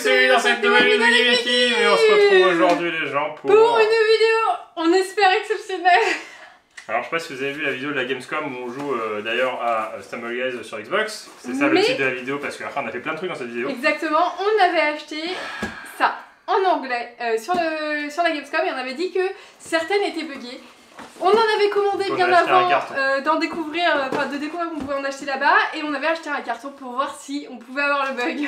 bienvenue dans cette nouvelle vidéo d'équipe. Et on se retrouve aujourd'hui les gens pour une vidéo, on espère exceptionnelle. Alors je sais pas si vous avez vu la vidéo de la Gamescom où on joue d'ailleurs à Stumble Guys sur Xbox. C'est ça le titre de la vidéo parce qu'après on a fait plein de trucs dans cette vidéo. Exactement, on avait acheté ça en anglais sur la Gamescom et on avait dit que certaines étaient buggées. On en avait commandé bien avant de découvrir qu'on pouvait en acheter là-bas et on avait acheté un carton pour voir si on pouvait avoir le bug.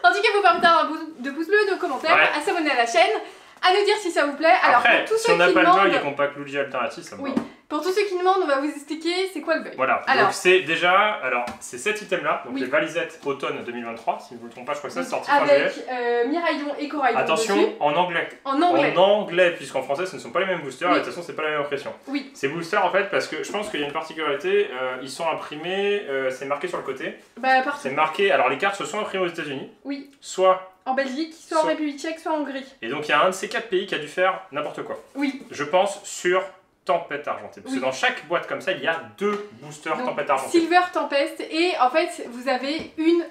En tout cas, vous pouvez mettre un pouce bleu, de commentaires, à s'abonner à la chaîne, à nous dire si ça vous plaît. Alors, après, pour tous si ceux on n'a qui pas le demandent... bug et qu'on pas que Luigi alternatif, ça me va. Pour tous ceux qui demandent, on va vous expliquer c'est quoi le bug. Voilà, alors, donc c'est déjà, c'est cet item là, donc les valisettes automne 2023, si je ne me trompe pas, je crois que ça c'est sorti fin juillet. Avec Miraidon et Coraidon. Attention, dessus. En anglais. En anglais. En anglais, puisqu'en français ce ne sont pas les mêmes boosters, et de toute façon c'est pas la même impression. Oui. Ces boosters en fait, parce que je pense qu'il y a une particularité, ils sont imprimés, c'est marqué sur le côté. Bah partout. C'est marqué, alors les cartes se sont imprimées aux États-Unis. Oui. Soit en Belgique, soit en République tchèque, soit en Hongrie. Et donc il y a un de ces 4 pays qui a dû faire n'importe quoi. Oui. Je pense sur Tempête Argentée. Parce que dans chaque boîte comme ça, il y a 2 boosters donc, Tempête Argentée. Silver, Tempest, et en fait, vous avez une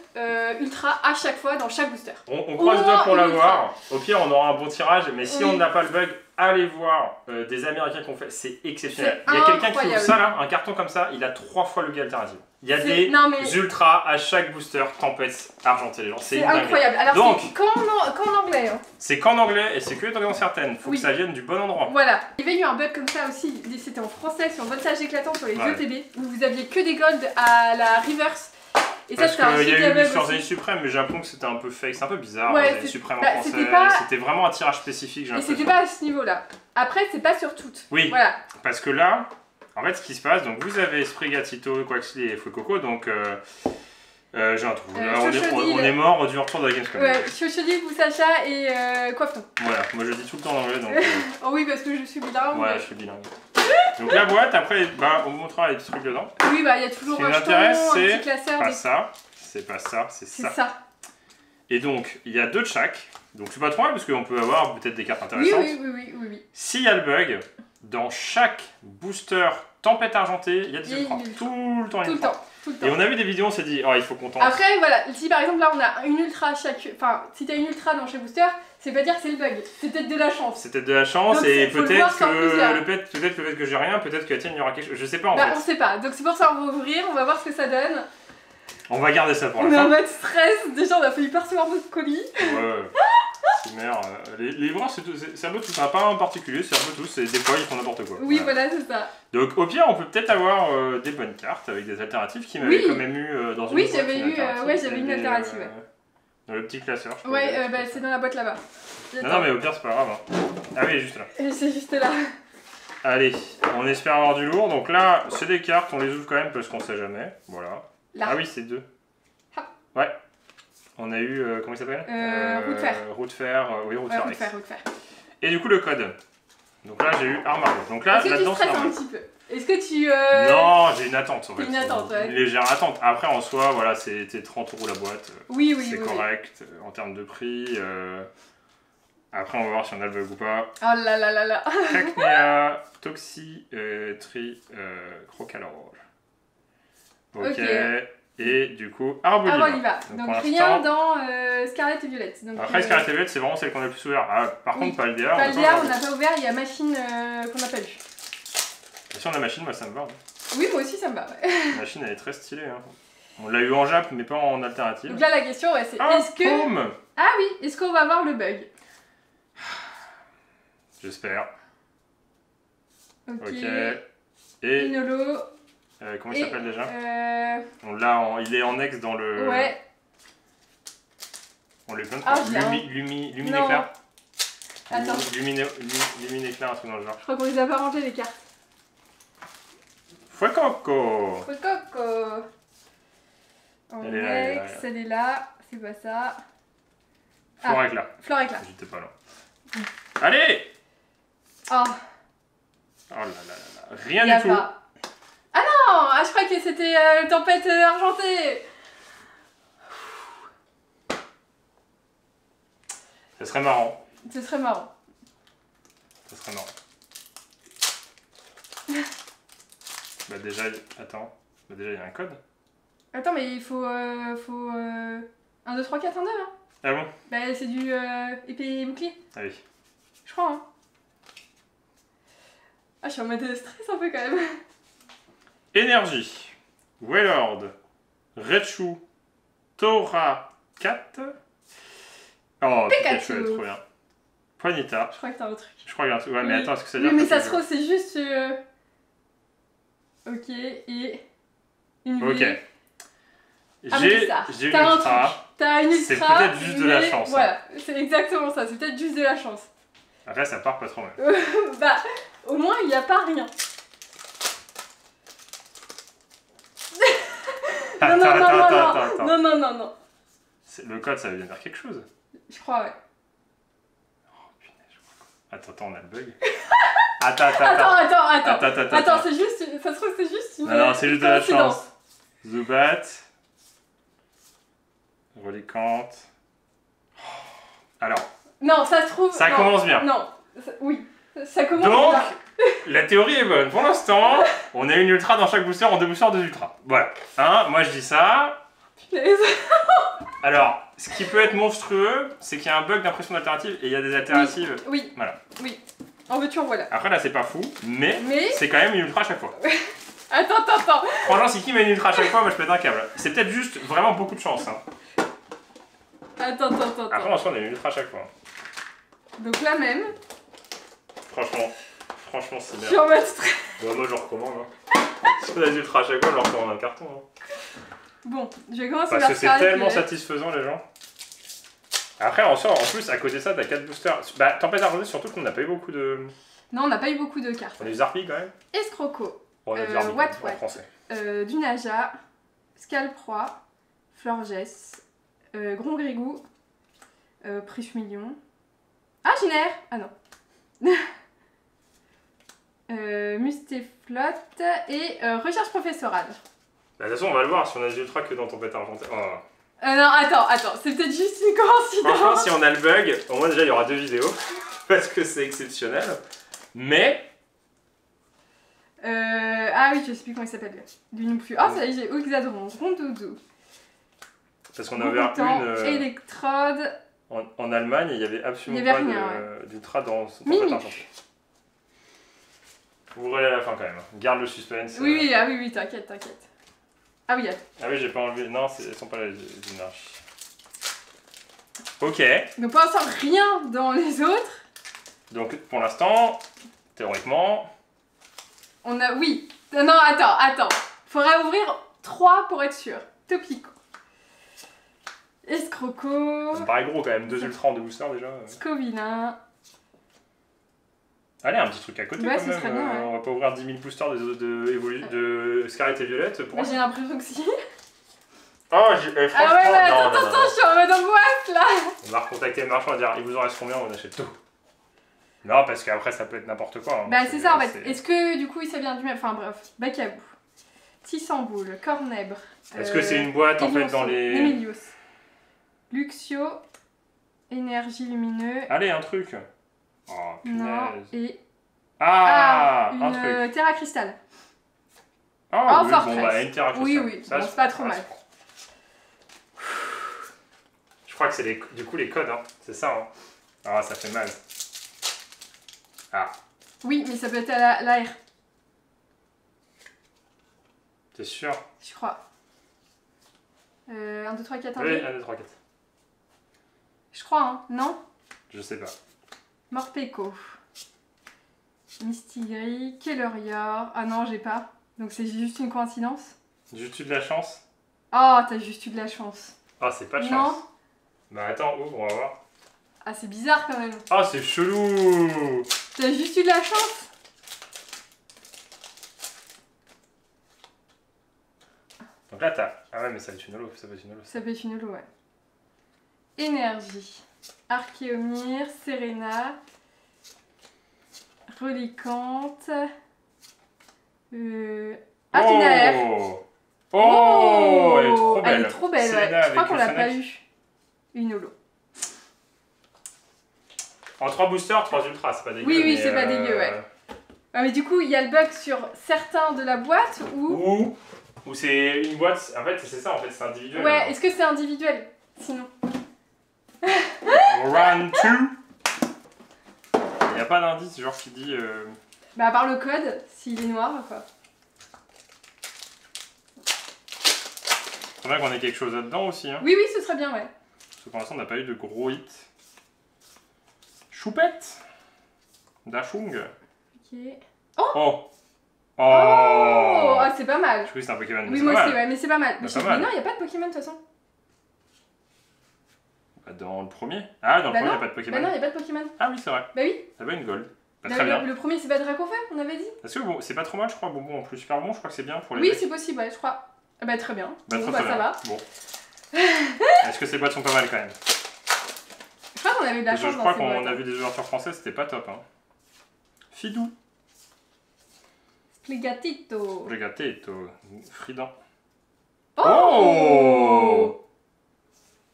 Ultra à chaque fois dans chaque booster. On croise les doigts pour l'avoir. Au pire, on aura un bon tirage, mais si on n'a pas le bug, allez voir des Américains qui ont fait. C'est exceptionnel. Il y a quelqu'un qui ouvre ça là, un carton comme ça, il a 3 fois le gars alternatif. Il y a des ultras à chaque booster Tempête Argentée, les gens. C'est incroyable. Alors, donc, c'est qu'en anglais. Hein. C'est qu'en anglais et c'est que dans certaines. Faut que ça vienne du bon endroit. Voilà. Il y avait eu un bug comme ça aussi. C'était en français sur Voltage éclatant sur les ETB où vous aviez que des golds à la reverse. Et ça, c'était un il y a eu sur Zénith Suprême, mais j'ai l'impression que c'était un peu fake, c'est un peu bizarre. Zénith Suprême en français, c'était vraiment un tirage spécifique. Et c'était pas à ce niveau-là. Après, c'est pas sur toutes. Oui. Voilà. Parce que là. En fait, ce qui se passe, donc vous avez Sprigatito, Quaxley et Fuecoco, donc j'ai un trou. Là, on est mort du retour de la Gamescom. Ouais, Chochodil, Boussacha et Coiffeton. Voilà, moi je dis tout le temps en anglais. Donc, oh oui, parce que je suis bilingue. Ouais, je suis bilingue. Donc la boîte, après, on vous montrera les petits trucs dedans. Oui, bah il y a toujours un jeton, un petit classeur. Pas ça, c'est pas ça, c'est ça. C'est ça. Et donc, il y a 2 de chaque. Donc c'est pas trop mal, parce qu'on peut avoir peut-être des cartes intéressantes. Oui. S'il y a le bug, dans chaque booster Tempête Argentée, il y a des ultras. Tout le temps, il y a Et on a vu des vidéos, on s'est dit, oh, il faut qu'on tente. Après, voilà, si par exemple là on a une ultra à chaque. Enfin, si t'as une ultra dans chaque booster, c'est pas dire que c'est le bug. C'est peut-être de la chance. C'est peut-être de la chance, donc, et peut-être que le fait que j'ai rien, peut-être que tienne, il y aura quelque chose. Je sais pas en fait. On sait pas. Donc c'est pour ça qu'on va ouvrir, on va voir ce que ça donne. On va garder ça pour la fin. On est en mode stress, déjà on a failli percevoir notre colis. Ouais. Les livreurs, c'est un peu tout, c'est pas un particulier, c'est un peu tous, des fois ils font n'importe quoi. Oui, voilà, c'est ça. Donc au pire, on peut peut-être avoir des bonnes cartes avec des alternatives qui m'avaient quand même eu dans une boîte. J'avais une alternative. Dans le petit classeur. C'est dans la boîte là-bas. Non, mais au pire, c'est pas grave. Hein. Ah oui, elle est juste là. C'est juste là. Allez, on espère avoir du lourd. Donc là, c'est des cartes, on les ouvre quand même parce qu'on sait jamais. Voilà. Là. Ah oui, c'est 2. Ouais. On a eu, comment il s'appelle Route Fer. Route Fer, oui, Route Fer. Route Fer. Et du coup, le code. Donc là, j'ai eu Armaro. Donc là, là-dedans, c'est un petit peu. Est-ce que tu... Non, j'ai une attente en fait. Une attente, Une légère attente. Après, en soi, voilà, c'était 30 € la boîte. Oui. C'est correct en termes de prix. Après, on va voir si on a le bug ou pas. Oh là là là là. Cacnea, Toxi, Crocalor. Ok. Et du coup, Arboliva. Donc rien dans Scarlet et Violette. Donc, après, Scarlet et Violette, c'est vraiment celle qu'on a le plus ouvert. Ah, par contre, Paldea. Paldea, on n'a pas ouvert, il y a Machine qu'on n'a pas eu. Si on a Machine, moi ça me va. Oui, moi aussi ça me va. Machine, elle est très stylée. Hein. On l'a eu en Jap, mais pas en alternative. Donc là, la question, c'est est-ce que. Ah oui, est-ce qu'on va avoir le bug? J'espère. Ok. Et. Une holo. Comment il s'appelle déjà On l'a, il est en ex dans le. Ouais. On lui plein de fois. Luminéclair. Attends. Luminéclair, un truc dans le genre. Je crois qu'on les a pas rangées les cartes. Fuecoco. En ex, elle est là. C'est pas ça. Floréclat. Floréclat. J'étais pas là. Allez. Oh. Oh là là là là. Rien du tout. Ah non, je crois que c'était Tempête Argentée. Ce serait marrant. Ce serait marrant. Bah déjà, attends. Bah déjà, il y a un code. Attends, mais il faut... 1, 2, 3, 4, 1, 2, hein. Ah bon? Bah, c'est du épée et bouclier. Ah oui. Je crois, hein. Ah, je suis en mode stress un peu quand même. Énergie. Wailord. Raichu. Tora 4. Oh, Pikachu, trop bien. Ponyta. Je crois que t'as un truc. Je crois qu'il y a un truc. Ouais, mais attends, est-ce que ça veut dire. Oui, mais ça se trouve, c'est juste. Ok, et. Une Ok. J'ai une T'as ultra. T'as une ultra. C'est peut-être juste de la chance. Voilà, c'est exactement ça, c'est peut-être juste de la chance. Après, ça part pas trop mal. Bah, au moins, il n'y a pas rien. Attends. Non. Le code, ça veut bien dire quelque chose. Je crois, ouais. Oh, punaise, je crois. Attends, on a le bug. Attends, c'est juste. Ça se trouve, c'est juste une. Non, c'est juste de la chance. Zubat. Reliquante. Alors. Non, ça se trouve. Ça commence bien. Non, oui. Ça commence donc, bien. La théorie est bonne. Pour l'instant, on a une ultra dans chaque booster, en 2 boosters, 2 ultras. Voilà. Hein, moi je dis ça. Alors, ce qui peut être monstrueux, c'est qu'il y a un bug d'impression d'alternative et il y a des alternatives. Oui. Voilà. Oui. En veux-tu, en voilà. Après là, c'est pas fou, mais... c'est quand même une ultra à chaque fois. Attends. Franchement, si qui met une ultra à chaque fois, moi je pète un câble. C'est peut-être juste vraiment beaucoup de chance. Hein. Attends. Après, en soi, on a une ultra à chaque fois. Donc là même. Franchement, c'est bien. Je suis en mode stress. Bon, moi, je recommande. Hein. Si on a des ultras à chaque fois, je leur recommande un carton. Hein. Bon, je vais commencer parce que c'est tellement satisfaisant, les gens. Après, en plus, à côté de ça, t'as 4 boosters. Bah, Tempête Argentée, surtout qu'on n'a pas eu beaucoup de... Non, on n'a pas eu beaucoup de cartes. On a eu Zarpi quand même. Escroco. On a eu Zarpi en français. Du Naja. Scalproie. Florges. Grongrigou. Prismillion. Ah, Giner. Ah non. Mustéflotte et recherche professorale. Bah, de toute façon, on va le voir si on a des ultras que dans Tempête Argentée. Oh. Non, attends, c'est peut-être juste une coïncidence. Franchement, si on a le bug, au moins déjà il y aura 2 vidéos parce que c'est exceptionnel. Mais. Ah oui, je sais plus comment il s'appelle. Du non plus. Oh, ça y est, j'ai Oxadron, Rondoudou. Parce qu'on a ouvert une. Électrode. En Allemagne, il n'y avait absolument pas d'ultra dans Tempête Argentée. Ouvrez à la fin quand même. Garde le suspense. Oui, t'inquiète. Ah oui, j'ai pas enlevé. Non, elles sont pas là, les énergies. Ok. Donc pour l'instant, rien dans les autres. Donc pour l'instant, théoriquement. On a. Oui. Non, attends. Faudrait ouvrir 3 pour être sûr. Topico. Escroco. Ça me paraît gros quand même. 2 ultras en 2 boosters déjà. Scovillin. Allez, un petit truc à côté quand même. Bien, on va pas ouvrir 10 000 boosters de Scarlet et Violette pour. Mais j'ai l'impression que si. Oh, franchement, ah ouais, attends, je suis en mode angoisse là. On va recontacter le marchand et dire il vous en reste combien, on achète tout. Non, parce qu'après ça peut être n'importe quoi. Hein. Bah c'est ça en fait. Est-ce que du coup ça vient du même. Enfin bref, Bacabou. Tissamboules, Cornèbre. Est-ce que c'est une boîte en fait dans les. Nemelius. Luxio. Énergie lumineux. Allez, un truc. Oh, punaise. Non, et. Un truc. Terra Cristal. Ah, oui, bon, bah, une Terra Cristal. Oui, ça, bon, c'est pas trop mal. Je crois que c'est du coup les codes, hein. C'est ça, hein. Ah, ça fait mal. Ah. Oui, mais ça peut être à l'AR. T'es sûr? Je crois. 1, 2, 3, 4, 1, 2. Oui, 1, 2, 3, 4. Je crois, hein. Non? Je sais pas. Morpeko. Mistigris, Kellerior. Ah non, j'ai pas. Donc c'est juste une coïncidence. Juste eu de la chance? Oh, t'as juste eu de la chance. Ah, c'est pas de chance. Non. Bah attends, ouvre, on va voir. Ah, c'est bizarre quand même. Ah, c'est chelou. T'as juste eu de la chance. Donc là, t'as... Ah ouais, mais ça peut être une holo, Ça peut être une holo, ouais. Énergie. Archéomir, Serena. Relicante. Athénaer. Oh, elle est trop belle. Elle est trop belle, ouais. Je crois qu'on l'a pas eu. Une holo. En 3 boosters, 3 ultras, c'est pas dégueu. Oui, c'est pas dégueu, ouais. Ah, mais du coup, il y a le bug sur certains de la boîte ou... Ou c'est une boîte, en fait, c'est ça, en fait, c'est individuel. Ouais, est-ce que c'est individuel? sinon. Round 2. Il n'y a pas d'indice genre qui dit... Bah à part le code, s'il est noir quoi. Faudrait qu'on ait quelque chose là-dedans aussi. Hein. Oui, oui, ce serait bien, ouais. Parce que pour l'instant, on n'a pas eu de gros hits. Choupette Dachung. Ok. Oh Oh Oh, ah, c'est pas mal. Je crois que c'est un Pokémon. Oui, moi aussi, ouais, mais c'est pas mal. Mais non, il n'y a pas de Pokémon de toute façon. Bah, dans le premier. Ah, dans le premier, il n'y a pas de Pokémon. Bah non, il n'y a pas de Pokémon. Ah oui, c'est vrai. Bah oui. Ça va une gold. Bah, Bah, très bien. Le premier, c'est pas Dracofeu, on avait dit. Parce que bon, c'est pas trop mal, je crois. Bonbon en plus, super bon, je crois que c'est bien pour les Oui, decks. c'est possible, ouais, je crois. Bah très bien. Bah, bon, très, bah très ça bien. va. Bon. Est-ce que ces boîtes sont pas mal quand même? Je crois qu'on avait de la chance. Je crois qu'on a vu des ouvertures françaises, c'était pas top. Hein. Fidou. Spligatito. Spligatito. Fridan. Oh,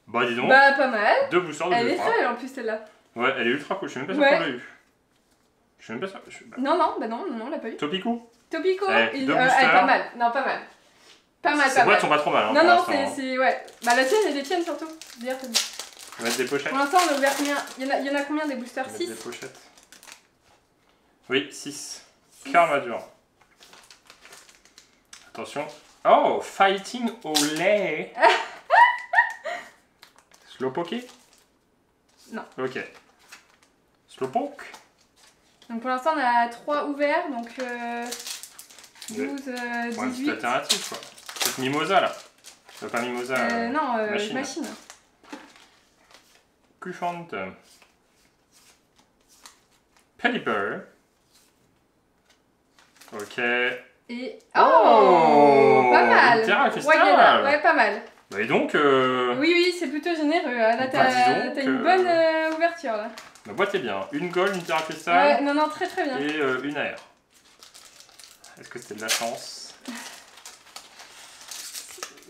Bah dis donc. Bah pas mal. 2 boosters de Elle est ultra. très belle en plus celle-là. Ouais, elle est ultra cool, je suis même pas sûr qu'on l'a eu. Je suis même pas sûr. Non, on l'a pas eu. Topico. Topico, elle est pas mal. Non, pas mal. Pas mal, Ces boîtes sont pas trop mal. Hein, non, c'est. Ouais. Bah la tienne et les tiennes surtout. D'ailleurs, t'as dit. On va mettre des pochettes. Pour l'instant, on a ouvert combien? Il y en a combien des boosters? 6 des pochettes. Oui, 6. Carmadure. Attention. Oh, Fighting au lait. Slowpoke? Non. Ok. Slowpoke? Donc pour l'instant, on a 3 ouverts, donc 12, 18. Ouais, c'est alternatif quoi. C'est Mimosa là. Pas Mimosa. Non, machine. Cuffant. Pelipper. Ok. Et. Oh, pas mal! Ouais, pas mal. Bah et donc. Oui, c'est plutôt généreux. Là, t'as une bonne ouverture là. La boîte est bien. Une gold, une terre cristal. Ouais, non, très bien. Et une AR. Est-ce que c'était de la chance?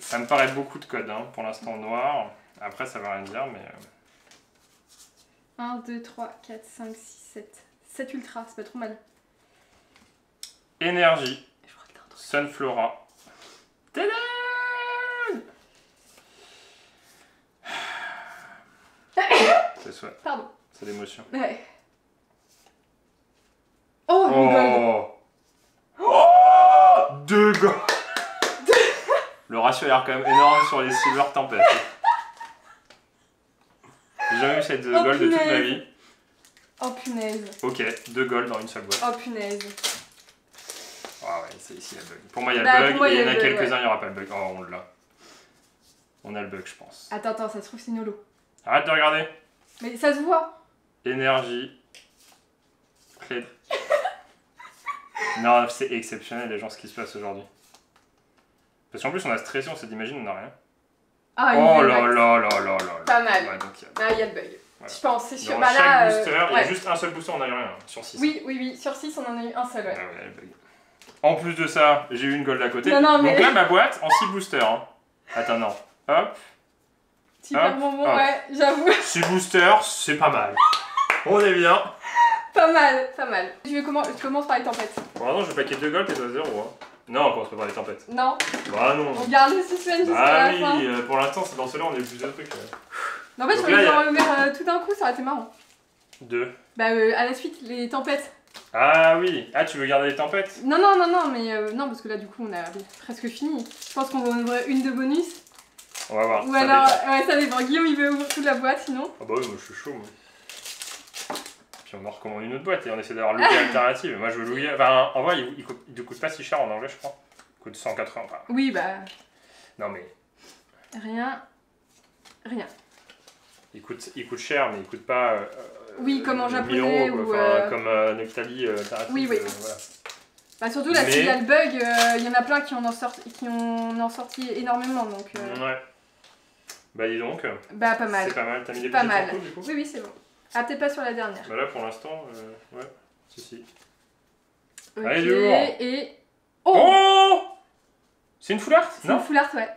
Ça me paraît beaucoup de codes hein, pour l'instant noir. Après, ça va rien dire, mais. 1, 2, 3, 4, 5, 6, 7. 7 ultra, c'est pas trop mal. Énergie. Sunflora. Tadam! C'est ça. Pardon. C'est l'émotion. Ouais. Oh, une gold. Oh, 2 gold. Le ratio a l'air quand même énorme sur les Silver Tempest. J'ai jamais eu cette gold de toute ma vie. Oh punaise. Ok, 2 gold dans une seule boîte. Oh punaise. Ah ouais, c'est ici le bug. Pour moi, il y a le bug et il y en a quelques-uns, il n'y aura pas le bug. Oh, on l'a. On a le bug, je pense. Attends, ça se trouve, c'est une holo. Arrête de regarder. Mais ça se voit. Énergie. Clé. Non, c'est exceptionnel, les gens, ce qui se passe aujourd'hui. Parce qu'en plus, on a stressé, on s'est dit, imagine, on n'a rien. Ah, oh là là là là là. Pas mal. Ouais, donc, il y a le bug. Voilà. Je pense, c'est sûr. Dans bah, chaque là, booster, il y a juste un seul booster, on n'a eu rien. Sur 6. Oui. Sur 6, on en a eu un seul, ouais. Ah ouais, le bug. En plus de ça, j'ai eu une gold à côté. Non, mais... Donc là, ma boîte, en 6 boosters. Hein. Attends, non. Hop. Super bonbon, ouais, j'avoue. 6 boosters, c'est pas mal. On est bien. Pas mal. Je commence par les tempêtes. Bon, non, je vais paquer 2 golds et toi 0. Hein. Non, on commence pas par les tempêtes. Non. Bah non. On garde le suspense jusqu'à la fin. Ah oui, pour l'instant, c'est dans ceux-là, on a eu plus de trucs. Non, en fait, si on les aurait ouvert tout d'un coup, ça aurait été marrant. 2. Bah, à la suite, les tempêtes. Ah oui. Ah, tu veux garder les tempêtes? Non, mais non, parce que là, du coup, on a presque fini. Je pense qu'on va en ouvrir une de bonus. On va voir. Ou alors, ouais, ça dépend. Guillaume, il veut ouvrir toute la boîte, sinon. Ah bah oui, moi, je suis chaud, moi. Puis on en recommande une autre boîte et on essaie d'avoir l'outil alternative. Moi, je veux louer. Enfin, en vrai, il ne coûte pas si cher en anglais, je crois. Il coûte 180. Enfin. Oui, bah. Non, mais. Rien. Il coûte cher, mais il coûte pas. Oui, comme en japonais ou. Comme Nectali, oui. Voilà. Bah, surtout là, s'il y a le bug, il y en a plein qui en ont sorti énormément, donc. Ouais. Bah, dis donc. Bah, pas mal. C'est pas mal. T'as mis des pas petits mal. du coup? Oui, c'est bon. Ah, peut-être pas sur la dernière. Bah, là, pour l'instant, ouais. Si. Ok, allez, du lourd. Et. Oh, c'est une full art? C'est une full art, ouais.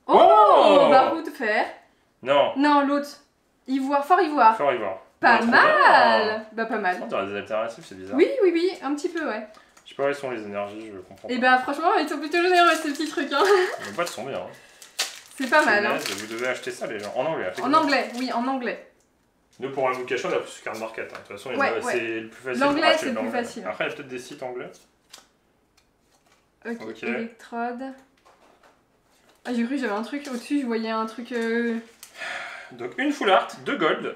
Oh, barreau de fer. Non. Non, l'autre. Ivoire, fort ivoire. Fort ivoire. Pas mal. Bah, pas mal. T'auras des alternatives, c'est bizarre. Oui, un petit peu, ouais. Je sais pas où sont les énergies, je comprends pas. Et bah, franchement, ils sont plutôt généreux, ces petits trucs, hein. Les boîtes sont bien. Hein. C'est pas mal. Hein. Vous devez acheter ça, les gens. En anglais. En anglais, oui, en anglais. Nous, pour un vous cacher, on a plus sur Card Market. Hein. De toute façon, c'est le plus facile. L'anglais, c'est le plus facile. Après, il y a peut-être des sites anglais. Ok. Électrode. Ah, j'ai cru que j'avais un truc au-dessus, je voyais un truc. Donc, une full art, 2 gold.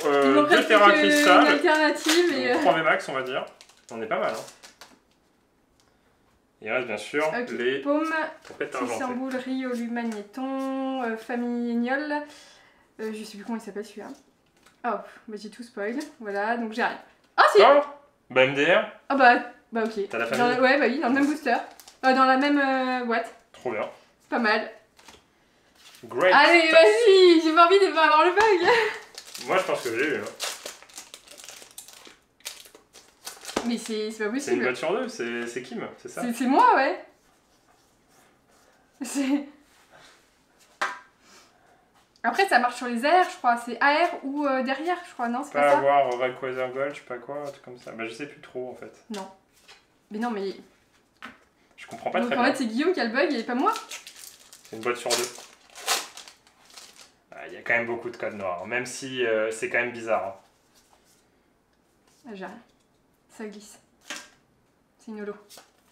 2 terra cristal. Une alternative et. 3 VMAX, on va dire. On est pas mal. Hein. Il reste bien sûr les paumes, tampettes argentées. Boule, Rio, Magnéton, Famignol. Je sais plus comment il s'appelle celui-là. Oh, bah j'ai tout spoil. Voilà, donc j'ai rien. Ah si. Oh bah MDR. Ah bah ok. T'as la famille. Ouais, bah oui, dans le même booster. Dans la même boîte. Trop bien. Pas mal. Great. Allez, vas-y, j'ai pas envie de pas avoir le bug. Moi je pense que j'ai eu. Hein. Mais c'est pas possible. C'est une boîte sur 2, c'est Kim, c'est ça? C'est moi, ouais. Après, ça marche sur les airs, je crois. C'est AR ou derrière, je crois, non? C'est pas ça? Pas avoir Rayquaza Gold, je sais pas quoi, un truc comme ça. Bah, je sais plus trop en fait. Non. Mais non, mais. Je comprends pas très bien. Donc en fait, c'est Guillaume qui a le bug et pas moi? C'est une boîte sur 2. Il y a quand même beaucoup de codes noirs, même si c'est quand même bizarre. Hein. Ah, j'ai rien. Ça glisse. C'est une holo.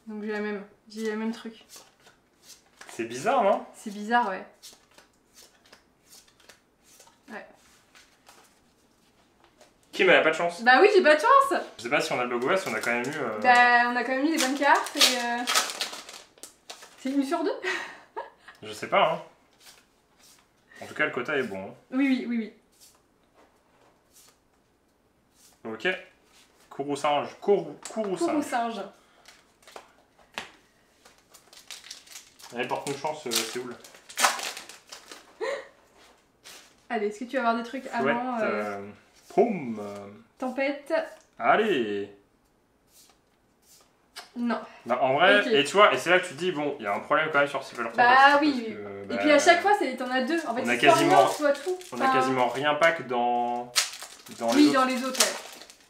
Donc j'ai le même truc. C'est bizarre, non? C'est bizarre, ouais. Ouais. Kim, elle a pas de chance. Bah oui, j'ai pas de chance. Je sais pas si on a le bug ou si on a quand même eu... Bah, on a quand même eu les bonnes cartes et... C'est une sur 2. Je sais pas, hein. En tout cas, le quota est bon. Hein. Oui. Ok. Kourou-singe. Kourou-singe. Allez, porte-nous chance, Séoul. Allez, est-ce que tu vas avoir des trucs avant Poum. Tempête. Allez. Non. Bah, en vrai, okay. Et tu vois, et c'est là que tu te dis, bon, il y a un problème quand même sur Cyber Tempête. Bah oui. Et puis à chaque fois, t'en as 2. En fait, on a quasiment, tout. On a quasiment rien pack dans les autres. Oui, dans les autres, ouais.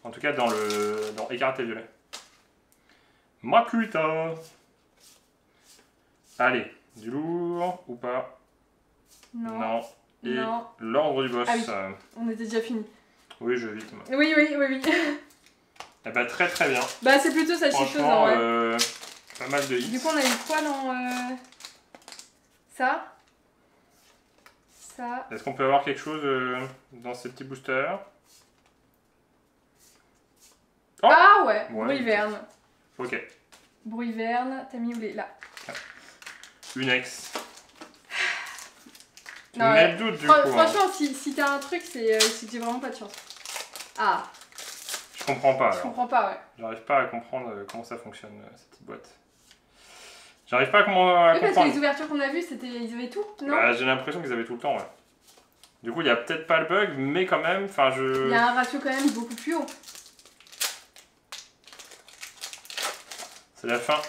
En tout cas, dans Écarlate et Violet. Makuta. Allez, du lourd ou pas? Non. Et l'ordre du boss. Ah oui. On était déjà fini. Oui, je vite. Moi. Oui. Eh bah très bien. Bah c'est plutôt satisfaisant, ouais. Pas mal de hits. Du coup, on a eu quoi dans ça? Est-ce qu'on peut avoir quelque chose dans ces petits boosters? Oh, ah ouais, Bruiverne. Ok. Bruiverne, t'as mis où les... Là. Une ex. Non, mets le doute du coup. Franchement, si t'as un truc, c'est que j'ai vraiment pas de chance. Ah. Je comprends pas. Je comprends pas, ouais. J'arrive pas à comprendre comment ça fonctionne, cette petite boîte. J'arrive pas à comprendre. Parce que les ouvertures qu'on a vues, ils avaient tout, non? Bah, j'ai l'impression qu'ils avaient tout le temps, ouais. Du coup, il y a peut-être pas le bug, mais quand même, enfin Il y a un ratio quand même beaucoup plus haut. C'est la fin.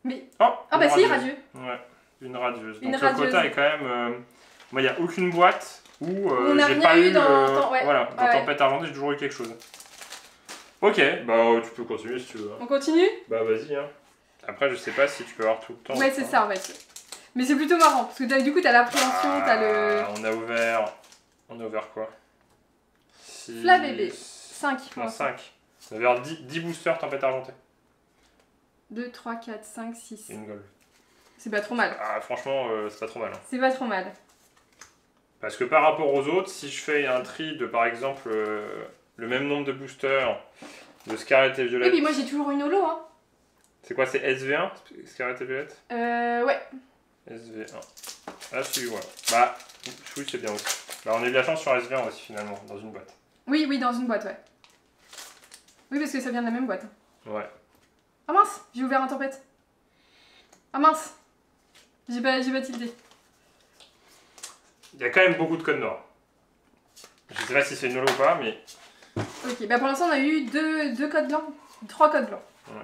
Mais... Oh, ah bah si, radieux. Ouais, une radieuse. Donc le quota est quand même... Moi, il n'y a aucune boîte où j'ai pas eu... Voilà, dans Tempête Argentée, j'ai toujours eu quelque chose. Ok, bah tu peux continuer si tu veux. On continue? Bah vas-y. Hein. Après, je sais pas si tu peux avoir tout le temps. Ouais, c'est ça en fait. Mais c'est plutôt marrant, parce que du coup, t'as l'appréhension, t'as le... On a ouvert quoi? Fla bébé. 5. Non, 5. On a ouvert 10 boosters Tempête Argentée. 2, 3, 4, 5, 6. Et une gold. C'est pas trop mal. Ah, franchement, c'est pas trop mal. Hein. C'est pas trop mal. Parce que par rapport aux autres, si je fais un tri de par exemple le même nombre de boosters de Scarlet et Violet. Oui, mais moi j'ai toujours une holo, hein. C'est quoi, c'est SV1 Scarlet et Violet? Ouais. SV1. Ah, si, ouais. Bah, oui, c'est bien aussi. Bah, on a eu de la chance sur SV1 aussi finalement, dans une boîte. Oui, dans une boîte, ouais. Oui, parce que ça vient de la même boîte. Ouais. Ah mince, j'ai ouvert un tempête. Ah mince, j'ai pas tilté. Il y a quand même beaucoup de codes noirs. Je sais pas si c'est une holo ou pas, mais... Ok, bah pour l'instant on a eu 2 codes blancs. 3 codes blancs. Ouais.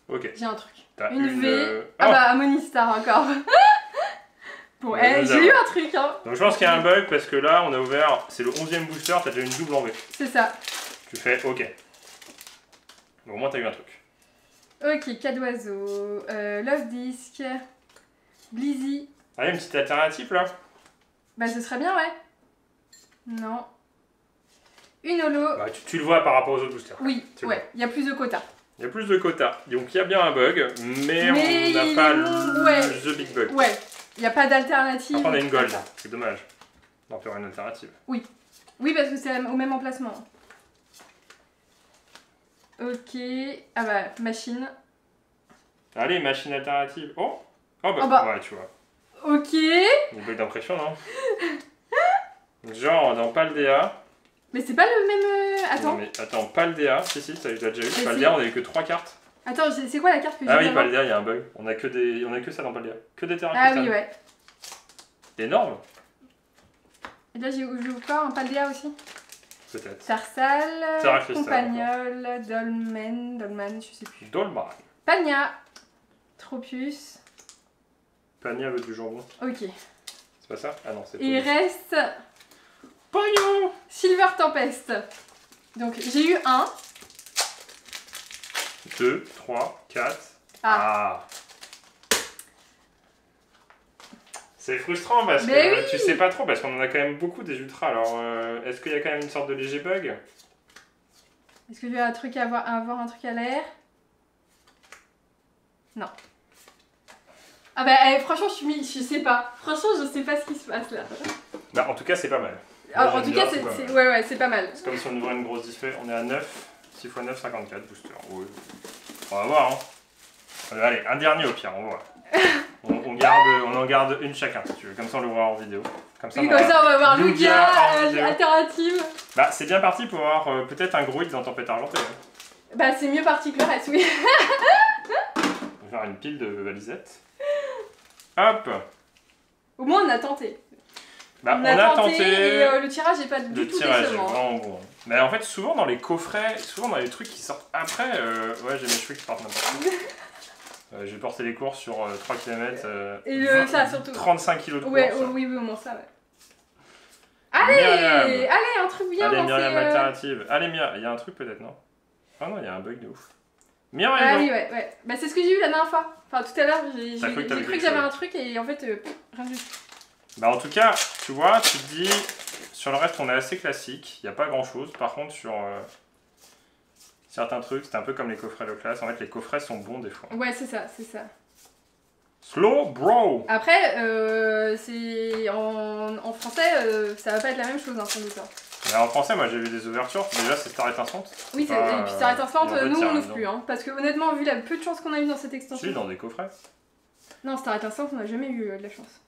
Ok. J'ai un truc. Une V. Ah bah Amonistar encore. Bon, j'ai eu un truc, hein. Donc je pense qu'il y a un bug parce que là on a ouvert, c'est le 11e booster, t'as déjà une double en V. C'est ça. Tu fais ok. Donc au moins t'as eu un truc. Ok, 4 d'oiseau, Love Disc, Blizzy. Allez, une petite alternative là. Bah ce serait bien, ouais. Non. Une holo. Bah, tu le vois par rapport aux autres boosters. Oui, ouais, il y a plus de quotas. Il y a plus de quotas. Donc il y a bien un bug, mais on n'a pas the big bug. Ouais, il n'y a pas d'alternative. Après on a une gold, c'est dommage. On peut avoir une alternative. Oui. Oui, parce que c'est au même emplacement. Ok. Ah bah, machine. Allez, machine alternative. Oh, oh bah, ouais, tu vois. Ok. Une bug d'impression, non? Genre dans Paldea. Mais c'est pas le même... Attends. Non, mais attends, Paldea, si, t'as déjà eu. Paldea, on avait que 3 cartes. Attends, c'est quoi la carte que j'ai? Ah oui, Paldea, il y a un bug. On a que ça dans Paldea. Que des terrains Ah oui, ouais. Énorme. Et là, j'ai ouvert quoi? Un Paldea aussi? Peut-être. Tarsal, Compagnol, Dolman, je sais plus. Dolman. Pagna. Tropius. Pagna veut du jambon. Ok. C'est pas ça? Ah non, c'est pas. Il reste... Pagno. Silver Tempest. Donc, j'ai eu 1. 2, 3, 4. Ah. C'est frustrant parce que tu sais pas trop, parce qu'on en a quand même beaucoup des ultras. Alors, est-ce qu'il y a quand même une sorte de léger bug? Est-ce que tu as un truc avoir un truc à l'air? Non. Ah bah franchement, je sais pas. Franchement, je sais pas ce qui se passe là. Bah, en tout cas, c'est pas mal. Alors, en tout cas, c'est pas mal. C'est comme si on ouvrait une grosse display. On est à 9. 6 x 9, 54 booster. Ouais. On va voir. Hein. Allez, un dernier au pire, on voit. On en garde une chacun si tu veux. Comme ça, on le voit en vidéo. Comme ça, on va voir Lugia, alternative. Bah, c'est bien parti pour avoir peut-être un gros hit dans Tempête Argentée. Hein. Bah, c'est mieux parti que le reste, oui. On va faire une pile de valisettes. Hop. Au moins, on a tenté. Bah, on a tenté et le tirage n'est pas du tout décevant. Le tirage est vraiment bon. Mais en fait, souvent dans les coffrets, souvent dans les trucs qui sortent après, ouais, j'ai mes cheveux qui partent n'importe où. J'ai porté les courses sur 3 km. Et ça, surtout. 35 kg de course. Ouais, oui, au moins ça, ouais. Allez, un truc bien. Allez, Myriam alternative. Allez, Myriam, il y a un truc peut-être, non? Ah non, il y a un bug de ouf. Myriam. Ah oui, ouais. Bah, c'est ce que j'ai eu la dernière fois. Enfin, tout à l'heure, j'ai cru que j'avais un truc et en fait, rien du tout. Bah, en tout cas, tu vois, tu te dis, sur le reste, on est assez classique. Il n'y a pas grand chose. Par contre, sur certains trucs, c'est un peu comme les coffrets de classe. En fait, les coffrets sont bons des fois. Ouais, c'est ça. Slow bro. Après, c'est en français, ça va pas être la même chose, hein, sans doute. Mais en français, moi j'ai vu des ouvertures. Déjà, c'est Star Étincelante. Oui, et puis Star Étincelante, nous on n'ouvre plus. Hein, parce que honnêtement, vu la peu de chance qu'on a eu dans cette extension. Si, dans des coffrets. Non, Star Étincelante, on n'a jamais eu de la chance.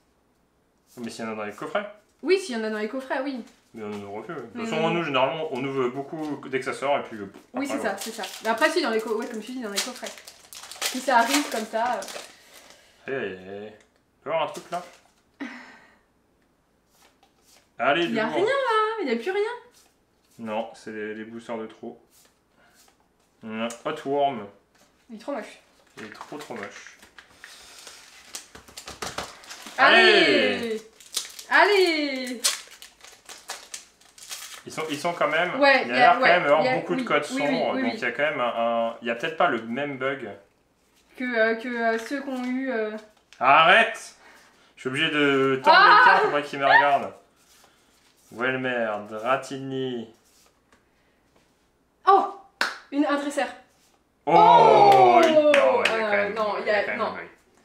Mais s'il y en a dans les coffrets? Oui, s'il y en a dans les coffrets, oui. Mais on en ouvre plus. De toute façon, nous, généralement, on ouvre beaucoup d'accessoires et puis. Oui, c'est ça, c'est ça. Mais après, si, dans les coffrets, ouais, comme tu dis, dans les coffrets. Si ça arrive comme ça. Hey, tu peux avoir un truc là? Allez, il y a rien là, il n'y a plus rien. Non, c'est les boosters de trop. Hot Worm. Il est trop moche. Il est trop moche. Allez. Ils sont quand même. Ouais, il y a l'air quand même d'avoir beaucoup de codes sombres, donc il y a quand même un. Il y a peut-être pas le même bug que ceux qu'on eu. Arrête! Je suis obligé de tendre les cartes pour pas qu'ils me regardent. Welmer, Dratini. Oh! Un dresseur. Oh!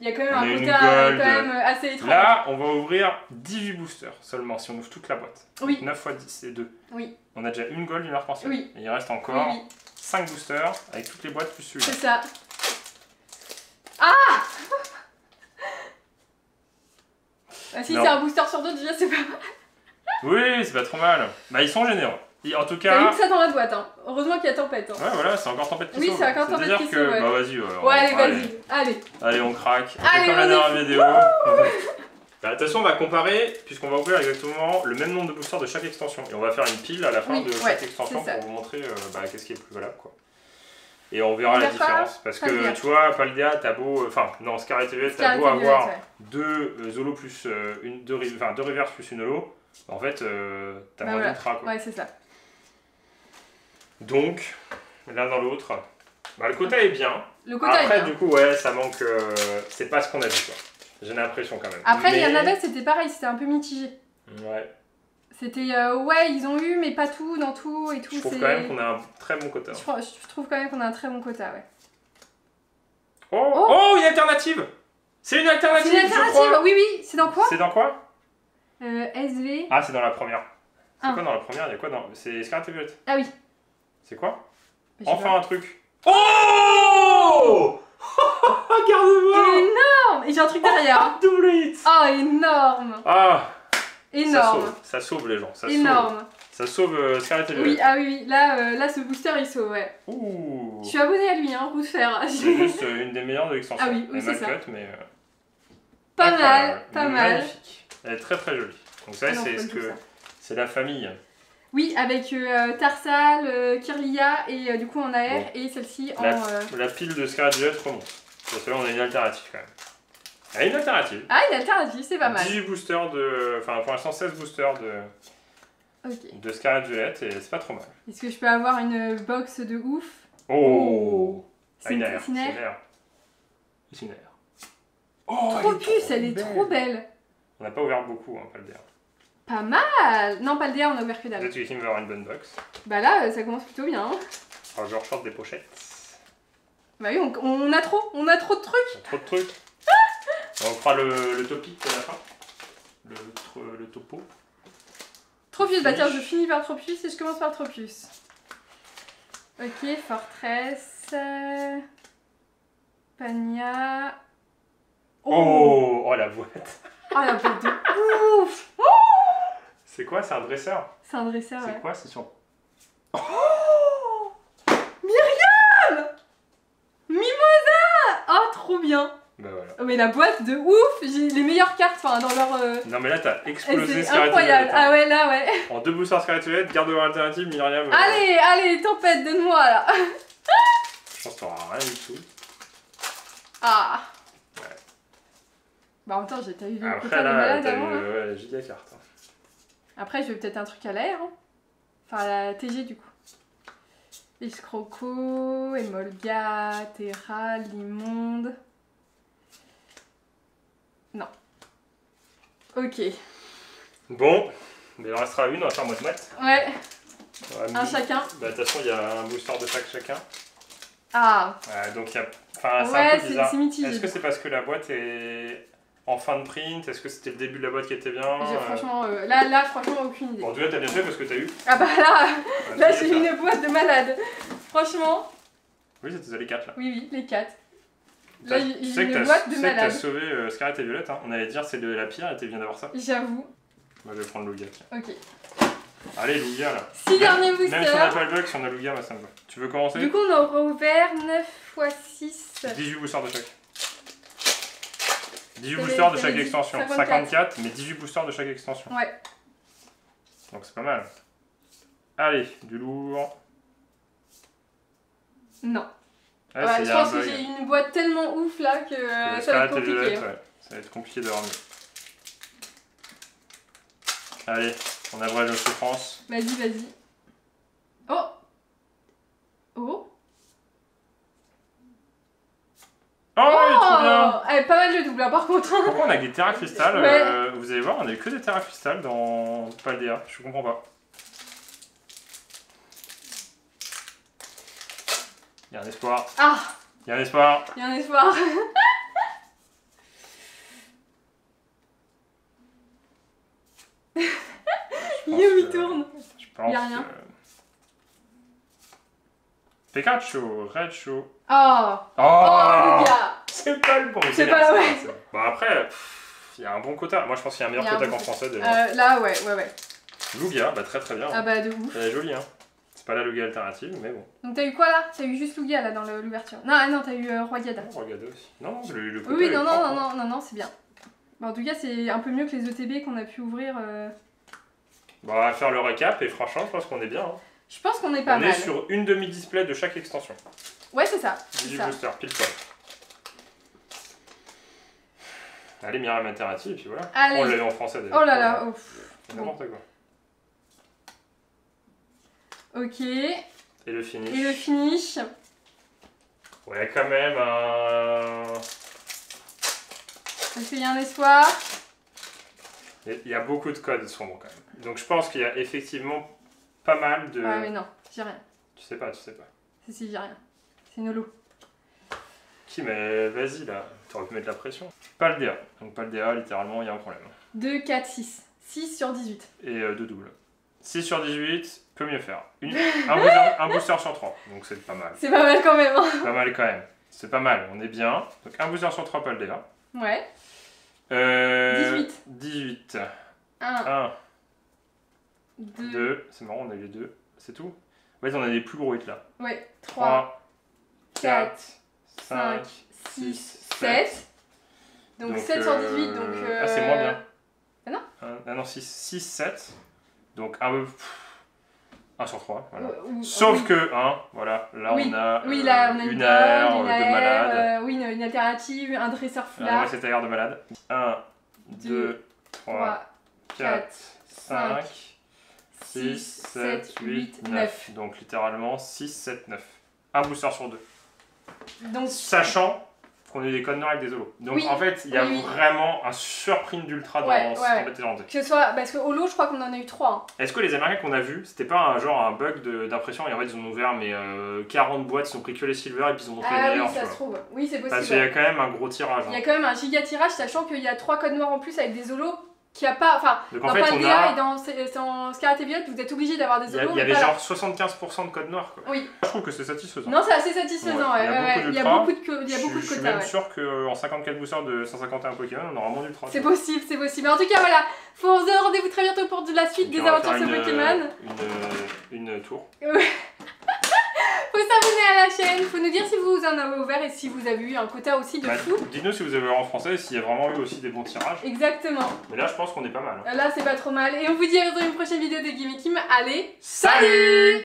Il y a quand même un quota quand même assez étrange. Là, on va ouvrir 18 boosters seulement si on ouvre toute la boîte. Oui. 9 x 10, c'est 2. Oui. On a déjà une gold, une arc-en-ciel. Oui. Et il reste encore 5 boosters avec toutes les boîtes plus celui-là. C'est ça. Ah! Si c'est un booster sur deux, déjà c'est pas mal. Oui, c'est pas trop mal. Bah, ils sont généreux. Et en tout cas. T'as vu que ça dans la boîte, hein. Heureusement qu'il y a tempête. Hein. Ouais, voilà, c'est encore tempête qui sauve. Oui, c'est encore tempête qui sauve. C'est-à-dire que. Bah, vas-y, allez. Allez, on craque. On fait comme la dernière vidéo. Bah, attention, on va comparer, puisqu'on va ouvrir exactement le même nombre de boosters de chaque extension. Et on va faire une pile à la fin de chaque extension pour vous montrer qu'est-ce qui est le plus valable, quoi. Et on verra la différence. Parce que tu vois, Paldea, t'as beau. Enfin, non, Scarlet et Violet, t'as beau avoir deux Holo plus. Deux reverse plus une Holo. En fait, t'as moins d'ultra, quoi. Ouais, c'est ça. Donc, l'un dans l'autre. Bah, le quota est bien. Le quota après, est bien. du coup, ouais, ça manque. C'est pas ce qu'on a dit, quoi. J'ai l'impression quand même. Après, il y en avait, c'était pareil, c'était un peu mitigé. Ouais. C'était ouais, ils ont eu, mais pas tout, dans tout et tout. Je trouve quand même qu'on a un très bon quota. Je trouve quand même qu'on a un très bon quota, ouais. Oh, une alternative! C'est une alternative! C'est une alternative, oui, oui. C'est dans quoi? C'est dans quoi? SV. Ah, c'est dans la première. C'est quoi dans la première? Il y a quoi dans. C'est Scarlet et Violet. Ah oui. C'est quoi? Bah, enfin un truc. Oh! Regarde-moi! Énorme! Et j'ai un truc derrière. Double hit! Oh, énorme! Ah! Énorme! Ça sauve les gens. Ça énorme! Ça sauve Scarlet et Violet. Oui, ah oui, oui. Là, ce booster il sauve, ouais. Ouh! Je suis abonnée à lui, hein, roue de fer. C'est juste une des meilleures de l'extension. Ah oui, c'est ça. Cut, mais. Pas mal, pas mal. Magnifique. Elle est très très jolie. Donc, ça, c'est la famille. Oui, avec Tarsal, Kirlia et du coup en AR et celle-ci en. La pile de Scarlet et Violet remonte. Parce que là, on a une alternative quand même. Elle a une alternative. Ah, une alternative, c'est pas mal. 18 boosters de. Enfin, pour l'instant, 16 boosters de Scarlet et Violet et c'est pas trop mal. Est-ce que je peux avoir une box de ouf? Oh! C'est une air. C'est une air. Oh, trop puce, elle est trop belle. On n'a pas ouvert beaucoup, hein, Paldea. Pas mal. Non, Paldea, on a ouvert que dalle. Peut-être que Kim va avoir une bonne box. Bah là, ça commence plutôt bien. Alors, je ressorte des pochettes. Bah oui, on a trop de trucs. Trop de trucs. On fera le topic à la fin. Le topo. Tropius, bah tiens, je finis par Tropius et je commence par Tropius. Ok, Fortress. Pania. Oh, la boîte. Oh, la boîte de ouf. C'est quoi? C'est un dresseur? C'est un dresseur, ouais. C'est quoi? C'est sur... Oh, Myriam! Mimosa! Oh, trop bien. Bah voilà. Oh, mais la boîte de ouf! J'ai les meilleures cartes dans leur... Non mais là t'as explosé c'est incroyable. Ah ouais, là, ouais. En 2 boosters Scarlet et Violet, garde alternative, Myriam. Allez, tempête, donne-moi, là. Je pense que t'auras rien du tout. Ah. Ouais. Bah en même temps, t'as eu le après quota de là, malade t'as avant. eu giga carte. Après, je vais peut-être un truc à l'air. Hein. Enfin, la TG du coup. Escroco, Emolga, Terra, l'immonde. Non. Ok. Bon, mais il en restera une, on va faire moite-moite. Ouais. Un chacun. Bah de toute façon, il y a un booster de chacun. Ah. Donc il y a... Enfin, c'est ouais, un peu bizarre. C'est mitigé. Est-ce que c'est parce que la boîte est en fin de print? Est-ce que c'était le début de la boîte qui était bien? Franchement, là, franchement, aucune idée. Bon, en tout cas, t'as bien fait parce que t'as eu. Ah bah là j'ai une boîte de malade. Franchement. Oui, c'était les 4 là. Oui, les 4. Là, j'ai une boîte de malade. Tu sais que t'as sauvé Scarlet et Violet, hein. On allait dire c'est de la pire et t'es bien d'avoir ça. J'avoue. Moi, je vais prendre Lugia. Tiens. Ok. Allez, Lugia là. 6 derniers boosters. Même si on n'a pas le bug, si on a Lugia, bah, ça me va. Tu veux commencer? Du coup, on aura ouvert 9 x 6. 18 boosters de chaque. 18 boosters de chaque extension. 54, mais 18 boosters de chaque extension. Ouais. Donc c'est pas mal. Allez, du lourd. Non. Ouais, je pense que j'ai une boîte tellement ouf là que ça va être compliqué. Ouais. Ça va être compliqué d'avoir mieux. Allez, on abrège nos souffrances. Vas-y. Oh. Oh, il est trop bien. Pas mal de double, par contre. Pourquoi on a des terra cristal? Ouais. Vous allez voir, on a eu que des terra cristal dans Paldea. Je comprends pas. Il y a un espoir. Ah. Il y a un espoir. Il y a un espoir. Il tourne. Je pense. Il y a rien. Pikachu, Raichu. Oh, oh les gars. C'est pas le bon. C'est pas ouais. Bon après, il y a un bon quota. Moi je pense qu'il y a un meilleur quota qu'en français déjà. Là ouais. Lugia, bah très bien. Ah bah de ouf. Elle est jolie hein. C'est pas la Lugia alternative mais bon. Donc t'as eu quoi là? T'as eu juste Lugia là dans l'ouverture. Non t'as eu Royada. Royada aussi. Non, le quota. Oui non c'est bien. Bon, en tout cas c'est un peu mieux que les ETB qu'on a pu ouvrir. Bon, on va faire le récap et franchement je pense qu'on est bien. Hein. Je pense qu'on est pas mal. On est sur une demi-display de chaque extension. Ouais, c'est ça. 18 boosters, pile poil. Allez, Myriam alternative, et puis voilà. Allez. On l'a eu en français déjà. Oh là là, c'est n'importe quoi. Ok. Et le finish. Bon, il y a quand même un... Est-ce qu'il y a un espoir? Il y a beaucoup de codes sombres quand même. Donc je pense qu'il y a effectivement pas mal de... Ouais mais non, j'ai rien. Tu sais pas, tu sais pas. Si, j'ai rien. C'est une holo. Qui, mais vas-y là, t'aurais pu mettre la pression. Pas le DA. Donc pas le DA, littéralement, il y a un problème. 2, 4, 6. 6 sur 18. Et 2 doubles. 6 sur 18, peut mieux faire. Un booster sur 3, donc c'est pas mal. C'est pas mal quand même. Hein. Pas mal quand même. C'est pas mal, on est bien. Donc un booster sur 3, pas le DA. Ouais. 18. 1. 1. 2. C'est marrant, on a les deux. C'est tout. Ouais, on a des plus gros hits là. Ouais. 3. 4. 5. 6. 7. Donc 7 sur 18. Donc, ah, c'est moins bien. Ah non? Ah non, 6, 7. Donc un peu. 1 sur 3. Voilà. Sauf que 1, voilà. Là, on a, là, on a une aire de malade. Oui, une alternative, un dresseur foulard. Ouais, c'est aire de malade. 1, 2, 3, 4, 5, 6, 7, 8, 9. Donc littéralement 6, 7, 9. Un booster sur 2. Donc, sachant qu'on a eu des codes noirs avec des holos. Donc en fait, il y a vraiment un surprint d'ultra dans ce tempête légendaire. Que ce soit, parce que holo, je crois qu'on en a eu 3. Hein. Est-ce que les Américains qu'on a vus, c'était pas un bug d'impression et en fait ils ont ouvert 40 boîtes, ils ont pris que les silver et puis ils ont montré les meilleurs. Oui, ça se trouve. Oui, c'est possible. Parce qu'il y a quand même un gros tirage. Il y a quand même un giga tirage, sachant qu'il y a 3 codes noirs en plus avec des holos. Qui a pas, enfin, donc, dans Paldea et dans Scarlet et Violet, vous êtes obligé d'avoir des holos. Il y avait genre 75% de codes noirs quoi. Oui. Je trouve que c'est satisfaisant. Non, c'est assez satisfaisant, Il y a beaucoup de quotas. Je suis même sûr qu'en 54 boosters de 151 Pokémon, on aura moins d'ultra. C'est possible, c'est possible. Mais en tout cas, voilà, faut se donner rendez-vous très bientôt pour de la suite des aventures sur Pokémon. Une tour. Faut s'abonner à la chaîne, faut nous dire si vous en avez ouvert et si vous avez eu un quota aussi de fou. Dites-nous si vous avez ouvert en français et s'il y a vraiment eu aussi des bons tirages. Exactement. Mais là, je pense qu'on est pas mal. Là, c'est pas trop mal. Et on vous dit à dans une prochaine vidéo de Gimme Kim. Allez, salut!